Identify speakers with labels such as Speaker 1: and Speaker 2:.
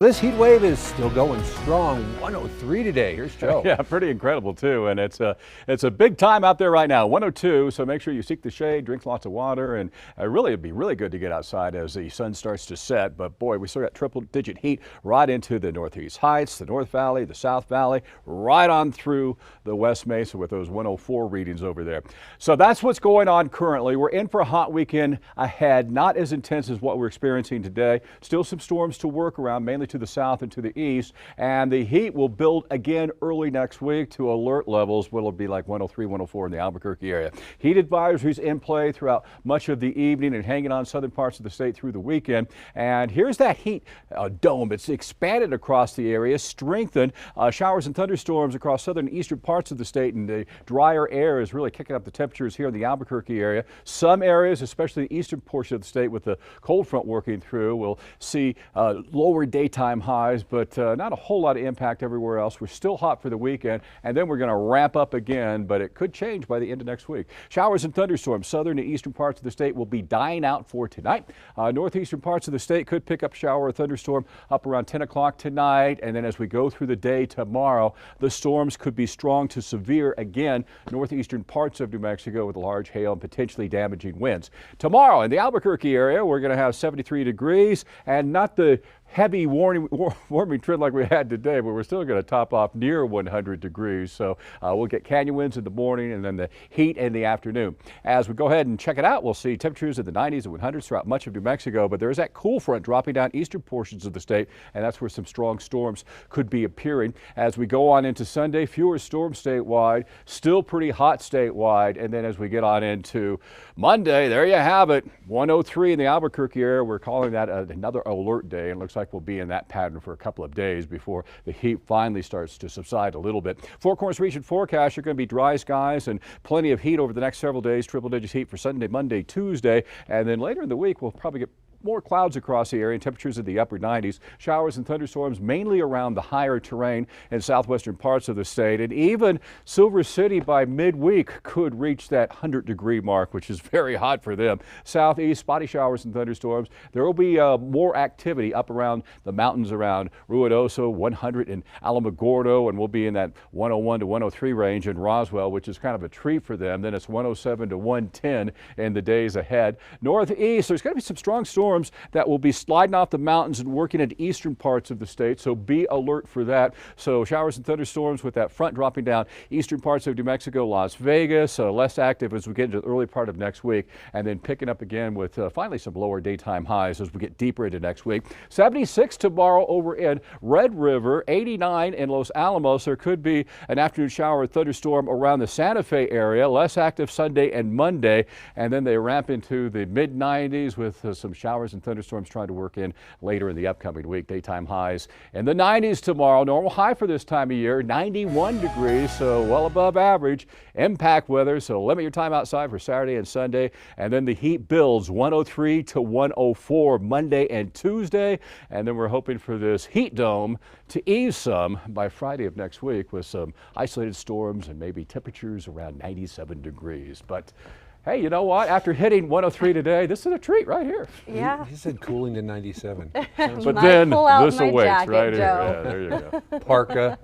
Speaker 1: This heat wave is still going strong. 103 today. Here's Joe.
Speaker 2: Yeah, pretty incredible too. And it's a big time out there right now. 102. So make sure you seek the shade, drink lots of water, and really it'd be really good to get outside as the sun starts to set. But boy, we still got triple-digit heat right into the Northeast Heights, the North Valley, the South Valley, right on through the West Mesa with those 104 readings over there. So that's what's going on currently. We're in for a hot weekend ahead, not as intense as what we're experiencing today. Still some storms to work around, mainly to the south and to the east, and the heat will build again early next week to alert levels. What'll be like 103, 104 in the Albuquerque area. Heat advisories in play throughout much of the evening and hanging on southern parts of the state through the weekend. And here's that heat dome. It's expanded across the area, strengthened. Showers and thunderstorms across southern and eastern parts of the state, and the drier air is really kicking up the temperatures here in the Albuquerque area. Some areas, especially the eastern portion of the state with the cold front working through, will see lower daytime highs, but not a whole lot of impact everywhere else. We're still hot for the weekend, and then we're going to ramp up again, but it could change by the end of next week. Showers and thunderstorms, southern and eastern parts of the state will be dying out for tonight. Northeastern parts of the state could pick up shower or thunderstorm up around 10 o'clock tonight, and then as we go through the day tomorrow, the storms could be strong to severe again. Northeastern parts of New Mexico with large hail and potentially damaging winds. Tomorrow in the Albuquerque area, we're going to have 73 degrees and not the heavy warming trend like we had today, but we're still going to top off near 100 degrees. So we'll get canyon winds in the morning and then the heat in the afternoon. As we go ahead and check it out, we'll see temperatures in the 90s and 100s throughout much of New Mexico, but there's that cool front dropping down eastern portions of the state, and that's where some strong storms could be appearing. As we go on into Sunday, fewer storms statewide, still pretty hot statewide, and then as we get on into Monday, there you have it, 103 in the Albuquerque area. We're calling that another alert day, and it looks like we'll be in that pattern for a couple of days before the heat finally starts to subside a little bit. Four Corners region forecast, you're going to be dry skies and plenty of heat over the next several days. Triple digit heat for Sunday, Monday, Tuesday, and then later in the week we'll probably get more clouds across the area and temperatures in the upper 90s. Showers and thunderstorms mainly around the higher terrain in southwestern parts of the state. And even Silver City by midweek could reach that 100-degree mark, which is very hot for them. Southeast, spotty showers and thunderstorms. There will be more activity up around the mountains around Ruidoso, 100 in Alamogordo, and we'll be in that 101 to 103 range in Roswell, which is kind of a treat for them. Then it's 107 to 110 in the days ahead. Northeast, there's going to be some strong storms that will be sliding off the mountains and working into eastern parts of the state, so be alert for that. So showers and thunderstorms with that front dropping down eastern parts of New Mexico, Las Vegas, less active as we get into the early part of next week, and then picking up again with finally some lower daytime highs as we get deeper into next week. 76 tomorrow over in Red River, 89 in Los Alamos. There could be an afternoon shower or thunderstorm around the Santa Fe area, less active Sunday and Monday, and then they ramp into the mid-90s with some showers and thunderstorms trying to work in later in the upcoming week. Daytime highs in the 90s tomorrow. Normal high for this time of year, 91 degrees, so well above average. Impact weather, so limit your time outside for Saturday and Sunday. And then the heat builds 103 to 104 Monday and Tuesday. And then we're hoping for this heat dome to ease some by Friday of next week with some isolated storms and maybe temperatures around 97 degrees. But hey, you know what? After hitting 103 today, this is a treat right here.
Speaker 3: Yeah.
Speaker 1: He said cooling to 97.
Speaker 2: But then this awaits right here. Yeah, there you go.
Speaker 1: Parka.